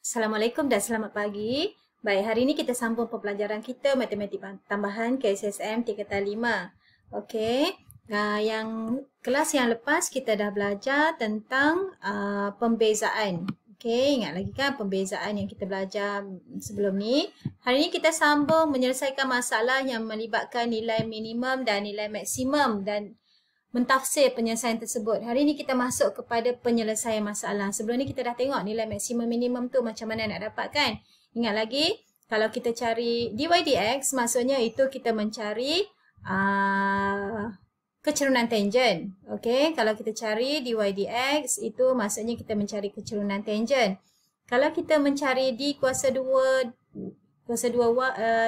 Assalamualaikum dan selamat pagi. Baik, hari ini kita sambung pembelajaran kita matematik tambahan KSSM tingkatan 5. Okey. Yang kelas yang lepas kita dah belajar tentang pembezaan. Okey, ingat lagi kan pembezaan yang kita belajar sebelum ni. Hari ini kita sambung menyelesaikan masalah yang melibatkan nilai minimum dan nilai maksimum dan mentafsir penyelesaian tersebut. Hari ini kita masuk kepada penyelesaian masalah. Sebelum ni kita dah tengok nilai maksimum minimum tu macam mana nak dapat kan. Ingat lagi, kalau kita cari dy dx, maksudnya itu kita mencari kecerunan tangent. Okey, kalau kita cari dy dx, itu maksudnya kita mencari kecerunan tangent. Kalau kita mencari d kuasa 2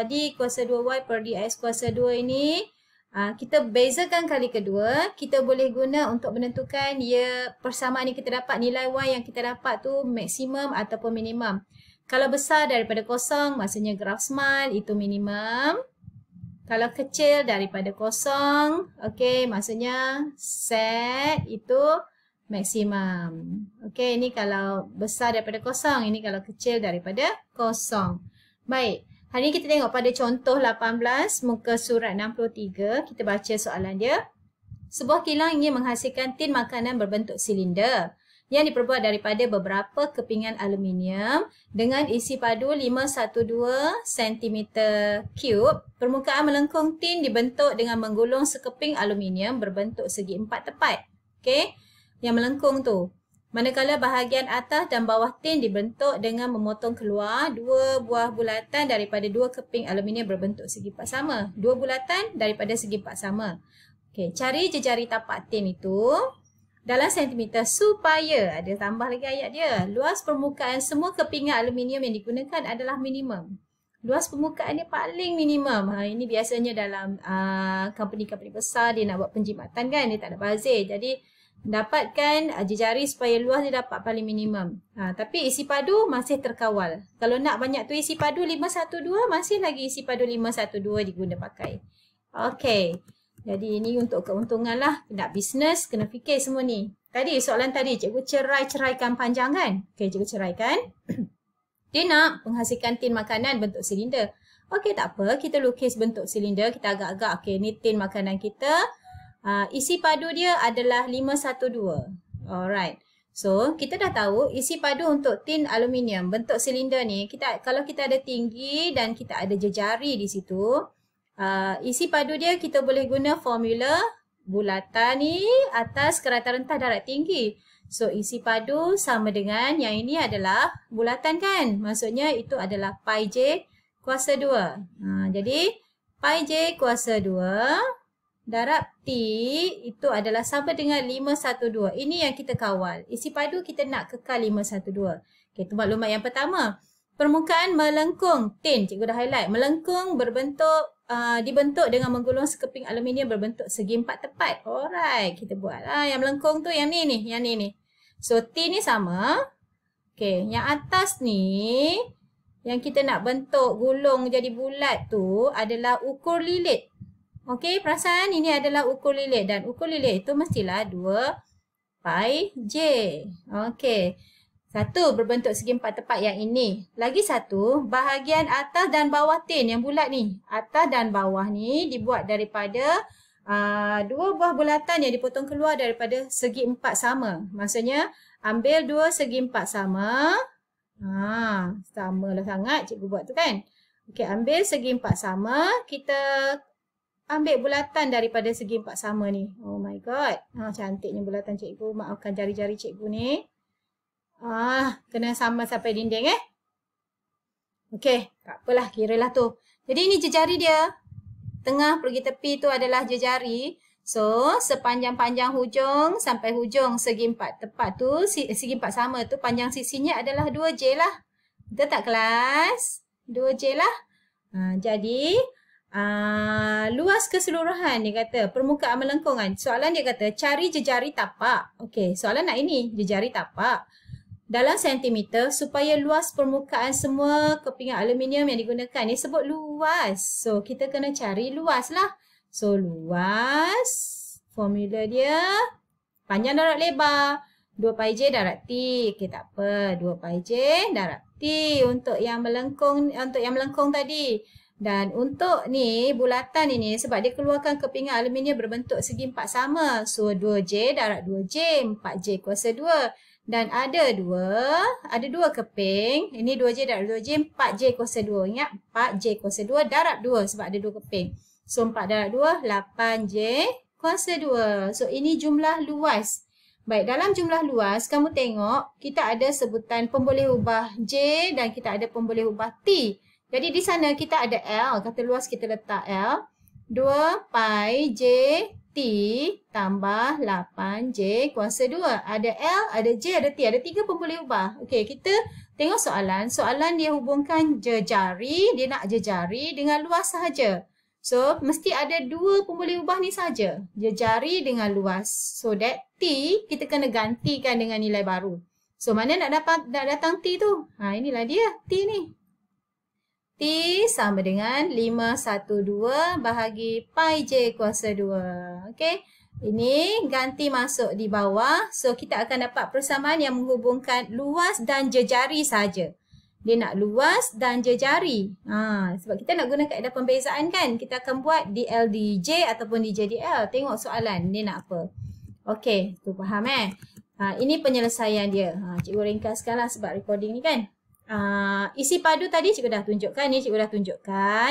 d kuasa 2y per dx kuasa 2 ini, kita bezakan kali kedua, kita boleh guna untuk menentukan persamaan ni kita dapat nilai y yang kita dapat tu maksimum ataupun minimum. Kalau besar daripada kosong, maksudnya graf smart itu minimum. Kalau kecil daripada kosong, okey, maksudnya set itu maksimum. Okey, ini kalau besar daripada kosong, ini kalau kecil daripada kosong. Baik. Hari ini kita tengok pada contoh 18 muka surat 63. Kita baca soalan dia. Sebuah kilang ingin menghasilkan tin makanan berbentuk silinder yang diperbuat daripada beberapa kepingan aluminium dengan isi padu 512 cm3. Permukaan melengkung tin dibentuk dengan menggulung sekeping aluminium berbentuk segi empat tepat. Okey, yang melengkung tu. Manakala bahagian atas dan bawah tin dibentuk dengan memotong keluar dua buah bulatan daripada dua keping aluminium berbentuk segi empat sama. Dua bulatan daripada segi empat sama. Okey, cari jejari tapak tin itu dalam sentimeter supaya, ada tambah lagi ayat dia, luas permukaan semua kepingan aluminium yang digunakan adalah minimum. Luas permukaan dia paling minimum. Ini biasanya dalam company-company besar dia nak buat penjimatan kan, dia tak ada bazir. Jadi dapatkan jejari supaya luas dia dapat paling minimum. Tapi isi padu masih terkawal. Kalau nak banyak tu isi padu 512, masih lagi isi padu 512 diguna pakai. Okey. Jadi ini untuk keuntungan lah. Nak bisnes, kena fikir semua ni. Tadi soalan tadi, cikgu ceraikan panjang kan? Okey, cikgu ceraikan. Dia nak menghasilkan tin makanan bentuk silinder. Okey, tak apa. Kita lukis bentuk silinder. Kita agak-agak. Okey, ni tin makanan kita. Isi padu dia adalah 512. Alright. So, kita dah tahu isi padu untuk tin aluminium bentuk silinder ni, kalau kita ada tinggi dan kita ada jejari di situ, isi padu dia kita boleh guna formula bulatan ni atas kerata rentah darat tinggi. So, isi padu sama dengan yang ini adalah bulatan kan? Maksudnya itu adalah pi j kuasa 2. Jadi, pi j kuasa 2 darab T itu adalah sama dengan 512. Ini yang kita kawal. Isi padu kita nak kekal 512. Okey, itu maklumat yang pertama. Permukaan melengkung. Tin, cikgu dah highlight. Melengkung dibentuk dengan menggulung sekeping aluminium berbentuk segi empat tepat. Alright, kita buat. Yang melengkung tu yang ni ni. Yang ni ni. So, T ni sama. Okey, yang atas ni, yang kita nak bentuk gulung jadi bulat tu adalah ukur lilit. Okey, perasan ini adalah ukur lilit dan ukur lilit itu mestilah 2 pi j. Okey. Satu berbentuk segi empat tepat yang ini. Lagi satu, bahagian atas dan bawah tin yang bulat ni. Atas dan bawah ni dibuat daripada dua buah bulatan yang dipotong keluar daripada segi empat sama. Maksudnya, ambil dua segi empat sama. Sama lah sangat cikgu buat tu kan. Okey, ambil segi empat sama. Kita ambil bulatan daripada segi empat sama ni. Oh my god. Cantiknya bulatan cikgu. Maafkan jari-jari cikgu ni. Kena sama sampai dinding Okey. Tak apalah. Kiralah tu. Jadi ini jejari dia. Tengah pergi tepi tu adalah jejari. So, sepanjang-panjang hujung sampai hujung segi empat tepat tu. Segi empat sama tu. Panjang sisinya adalah 2J lah. Betul tak kelas? 2J lah. Jadi, luas keseluruhan dia kata permukaan melengkung kan. Soalan dia kata cari jejari tapak. Okey, soalan nak ini jejari tapak dalam sentimeter supaya luas permukaan semua kepingan aluminium yang digunakan ni sebut luas. So kita kena cari luas lah. So luas formula dia panjang darab lebar. 2 pi J darab T. Okey, tak apa. 2 pi J darab T untuk yang melengkung tadi. Dan untuk ni bulatan ini sebab dia keluarkan kepingan aluminium berbentuk segi 4 sama. So 2J darab 2J, 4J kuasa 2. Dan ada dua keping. Ini 2J darab 2J, 4J kuasa 2. Ingat 4J kuasa 2 darab 2 sebab ada 2 keping. So 4 darab 2, 8J kuasa 2. So ini jumlah luas. Baik, dalam jumlah luas kamu tengok kita ada sebutan pemboleh ubah J dan kita ada pemboleh ubah T. Jadi di sana kita ada L, kata luas kita letak L. 2 pi J T tambah 8J kuasa 2. Ada L, ada J, ada T. Ada 3 pemboleh ubah. Okey, kita tengok soalan. Soalan dia hubungkan jejari, dia nak jejari dengan luas sahaja. So, mesti ada 2 pemboleh ubah ni saja. Jejari dengan luas. So, that T kita kena gantikan dengan nilai baru. So, mana nak datang T tu? Inilah dia T ni. T sama dengan 512 bahagi pi J kuasa 2. Okey. Ini ganti masuk di bawah. So, kita akan dapat persamaan yang menghubungkan luas dan jejari saja. Dia nak luas dan jejari. Sebab kita nak guna kaedah pembezaan kan. Kita akan buat DL DJ ataupun DJ DL. Tengok soalan. Dia nak apa. Okey. Tu faham ini penyelesaian dia. Cikgu ringkaskanlah sebab recording ni kan. Isi padu tadi cikgu dah tunjukkan. Ini cikgu dah tunjukkan.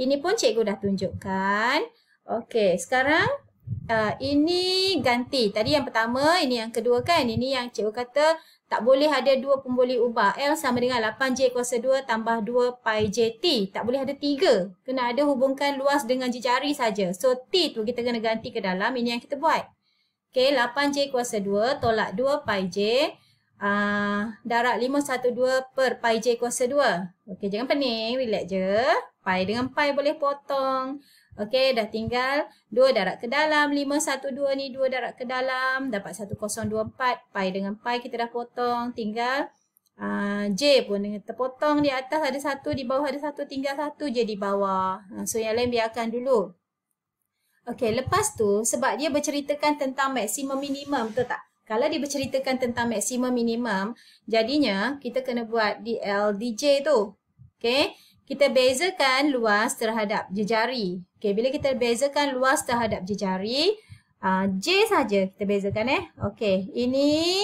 Ini pun cikgu dah tunjukkan. Okey, sekarang ini ganti. Tadi yang pertama, ini yang kedua kan. Ini yang cikgu kata tak boleh ada 2 pemboleh ubah. L sama dengan 8J kuasa 2 tambah 2 pi J T. Tak boleh ada 3. Kena ada hubungkan luas dengan jejari saja. So T tu kita kena ganti ke dalam. Ini yang kita buat. Okey, 8J kuasa 2 tolak 2 pi J. Darab 512 per pi J kuasa 2. Okey, jangan pening, relax je. Pi dengan pi boleh potong. Okey, dah tinggal 2 darab ke dalam. 512 ni 2 darab ke dalam. Dapat 1024. Pi dengan pi kita dah potong. Tinggal J pun dengan terpotong. Di atas ada 1, di bawah ada 1. Tinggal 1 je di bawah. So, yang lain biarkan dulu. Okey, lepas tu sebab dia berceritakan tentang maksimum minimum, betul tak? Kalau dia berceritakan tentang maksimum minimum, jadinya kita kena buat DL DJ tu. Okey, kita bezakan luas terhadap jejari. Okey, bila kita bezakan luas terhadap jejari, J saja kita bezakan Okey, ini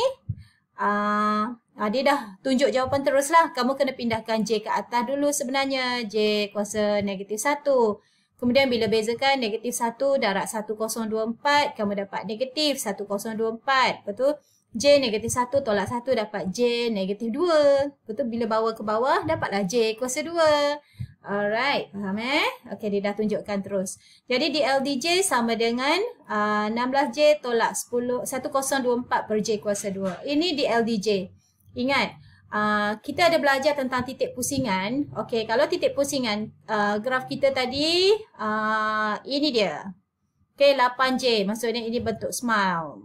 dia dah tunjuk jawapan teruslah. Kamu kena pindahkan J ke atas dulu sebenarnya. J kuasa negatif 1. Kemudian bila bezakan negatif 1 darab 1024, kamu dapat negatif 1024. Lepas tu J negatif 1 tolak 1 dapat J negatif 2. Lepas tu bila bawa ke bawah, dapatlah J kuasa 2. Alright, faham Okey, dia dah tunjukkan terus. Jadi DLDJ sama dengan 16J tolak 1,024 per J kuasa 2. Ini DLDJ. Ingat, kita ada belajar tentang titik pusingan. Okey, kalau titik pusingan, graf kita tadi, ini dia. Okey, 8J. Maksudnya ini bentuk smile.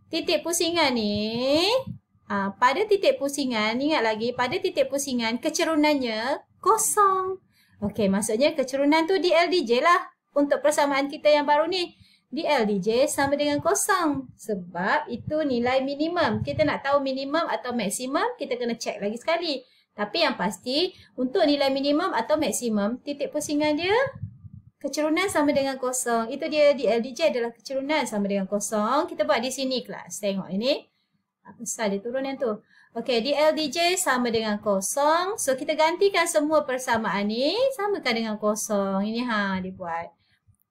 Titik pusingan ni, pada titik pusingan, ingat lagi, pada titik pusingan, kecerunannya kosong. Okey, maksudnya kecerunan tu DLDJ lah. Untuk persamaan kita yang baru ni. DLDJ sama dengan kosong. Sebab itu nilai minimum. Kita nak tahu minimum atau maksimum, kita kena cek lagi sekali. Tapi yang pasti, untuk nilai minimum atau maksimum, titik pusingan dia, kecerunan sama dengan kosong. Itu dia, DLDJ adalah kecerunan sama dengan kosong. Kita buat di sini kelas. Tengok ini. Besar dia turun yang tu. Okey, DLDJ sama dengan kosong. So, kita gantikan semua persamaan ni. Samakan dengan kosong. Ini dia buat.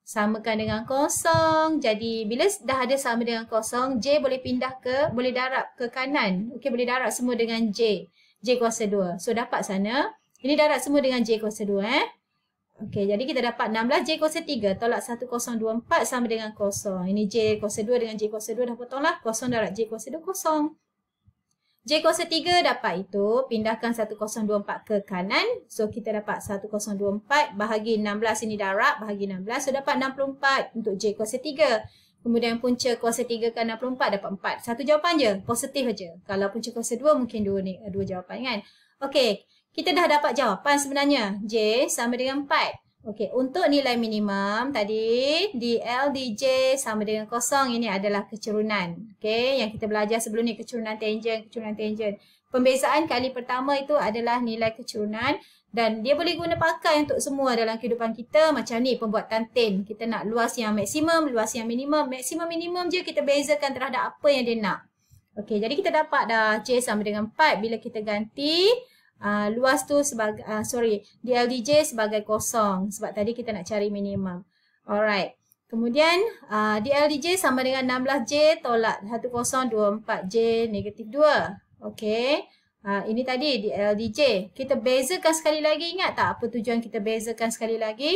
Samakan dengan kosong. Jadi, bila dah ada sama dengan kosong, J boleh pindah boleh darab ke kanan. Okey, boleh darab semua dengan J. J kuasa 2. So, dapat sana. Ini darab semua dengan J kuasa 2, Okey, jadi kita dapat 16 J kuasa 3. Tolak 1024 sama dengan kosong. Ini J kuasa 2 dengan J kuasa 2 dah potonglah. Kosong darab J kuasa 2, kosong. J kuasa 3 dapat itu, pindahkan 1024 ke kanan. So, kita dapat 1024 bahagi 16 ini darab, bahagi 16. So, dapat 64 untuk J kuasa 3. Kemudian punca kuasa 3 ke 64 dapat 4. Satu jawapan je, positif je. Kalau punca kuasa 2 mungkin dua jawapan kan. Okey, kita dah dapat jawapan sebenarnya. J sama dengan 4. Okey, untuk nilai minimum tadi dl dj sama dengan kosong, ini adalah kecurunan. Okey, yang kita belajar sebelum ni kecurunan tangent, kecurunan tangent. Pembezaan kali pertama itu adalah nilai kecurunan dan dia boleh guna pakai untuk semua dalam kehidupan kita. Macam ni pembuatan tan. Kita nak luas yang maksimum, luas yang minimum. Maksimum minimum je kita bezakan terhadap apa yang dia nak. Okey, jadi kita dapat dah J sama dengan 4 bila kita ganti luas tu sebagai dl dj sebagai kosong sebab tadi kita nak cari minimum. Alright. Kemudian dl dj sama dengan 16j tolak 1024j negatif 2. Okey. Ini tadi dl dj. Kita bezakan sekali lagi, ingat tak apa tujuan kita bezakan sekali lagi?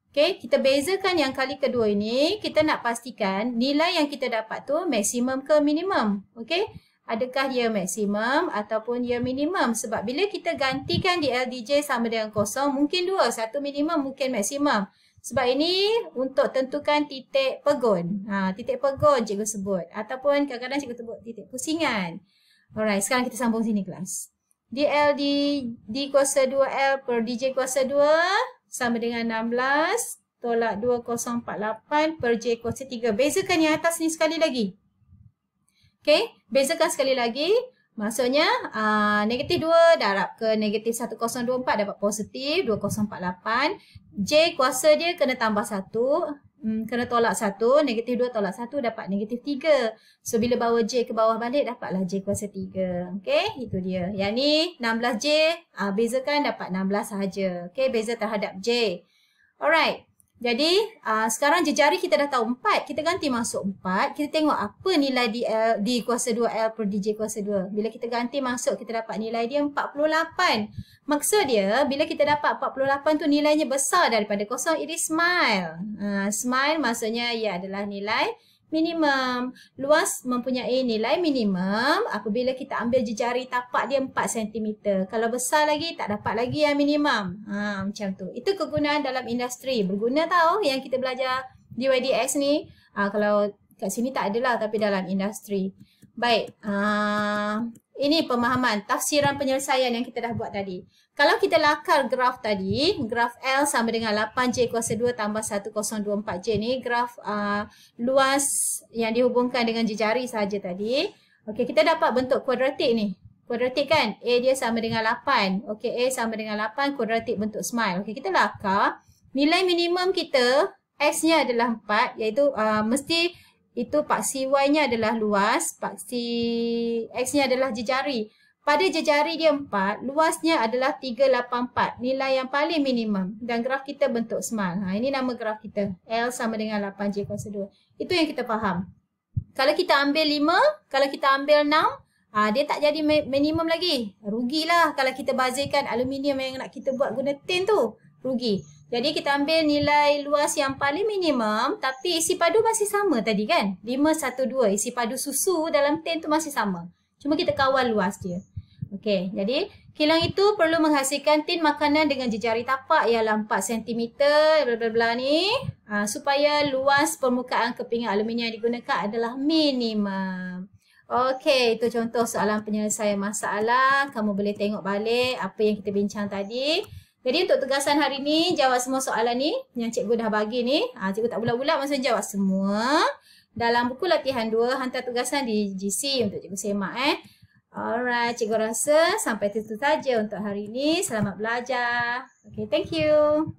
Okey, kita bezakan yang kali kedua ini, kita nak pastikan nilai yang kita dapat tu maksimum ke minimum. Okey? Adakah dia maksimum ataupun dia minimum? Sebab bila kita gantikan dl dj sama dengan kosong, mungkin dua. Satu minimum, mungkin maksimum. Sebab ini untuk tentukan titik pegun. Titik pegun cikgu sebut. Ataupun kadang-kadang cikgu sebut titik pusingan. Alright, sekarang kita sambung sini kelas. dl d kuasa 2l per dj kuasa 2 sama dengan 16 tolak 2048 per j kuasa 3. Bezakan yang atas ni sekali lagi. Okey, bezakan sekali lagi. Maksudnya negatif 2 darab ke negatif 1024 dapat positif 2048. J kuasa dia kena tambah 1. Kena tolak 1. Negatif 2 tolak 1 dapat negatif 3. So bila bawa J ke bawah balik dapatlah J kuasa 3. Okey, itu dia. Yang ni 16J bezakan dapat 16 sahaja. Okey, beza terhadap J. Alright. Jadi, sekarang jejari kita dah tahu 4. Kita ganti masuk 4. Kita tengok apa nilai D kuasa 2L per DJ kuasa 2. Bila kita ganti masuk, kita dapat nilai dia 48. Maksud dia, bila kita dapat 48 tu nilainya besar daripada kosong, it is smile. Smile maksudnya ia adalah nilai minimum. Luas mempunyai nilai minimum apabila kita ambil jejari tapak dia 4 cm. Kalau besar lagi, tak dapat lagi yang minimum. Macam tu. Itu kegunaan dalam industri. Berguna tau yang kita belajar DYDX ni. Kalau kat sini tak adalah, tapi dalam industri. Baik. Ini pemahaman, tafsiran penyelesaian yang kita dah buat tadi. Kalau kita lakar graf tadi, graf L sama dengan 8J kuasa 2 tambah 1024J ni, graf luas yang dihubungkan dengan jejari sahaja tadi. Okey, kita dapat bentuk kuadratik ni. Kuadratik kan? A dia sama dengan 8. Okey, A sama dengan 8, kuadratik bentuk smile. Okey, kita lakar. Nilai minimum kita, X-nya adalah 4, iaitu mesti itu paksi Y-nya adalah luas, paksi X-nya adalah jejari. Pada jejari dia 4, luasnya adalah 384, nilai yang paling minimum. Dan graf kita bentuk smile. Ini nama graf kita. L sama dengan 8J kuasa 2. Itu yang kita faham. Kalau kita ambil 5, kalau kita ambil 6, dia tak jadi minimum lagi. Rugilah kalau kita bazirkan aluminium yang nak kita buat guna tin tu. Rugi. Jadi kita ambil nilai luas yang paling minimum, tapi isi padu masih sama tadi kan? 512. Isi padu susu dalam tin tu masih sama. Cuma kita kawal luas dia. Okey, jadi kilang itu perlu menghasilkan tin makanan dengan jejari tapak ialah 4 cm bla ni supaya luas permukaan kepingan aluminium yang digunakan adalah minimum. Okey, itu contoh soalan penyelesaian masalah. Kamu boleh tengok balik apa yang kita bincang tadi. Jadi untuk tugasan hari ni, jawab semua soalan ni yang cikgu dah bagi ni. Cikgu tak bulat-bulat maksudnya jawab semua. Dalam buku latihan 2, hantar tugasan di GC untuk cikgu semak Alright, cikgu rasa sampai itu saja untuk hari ini. Selamat belajar. Okay, thank you.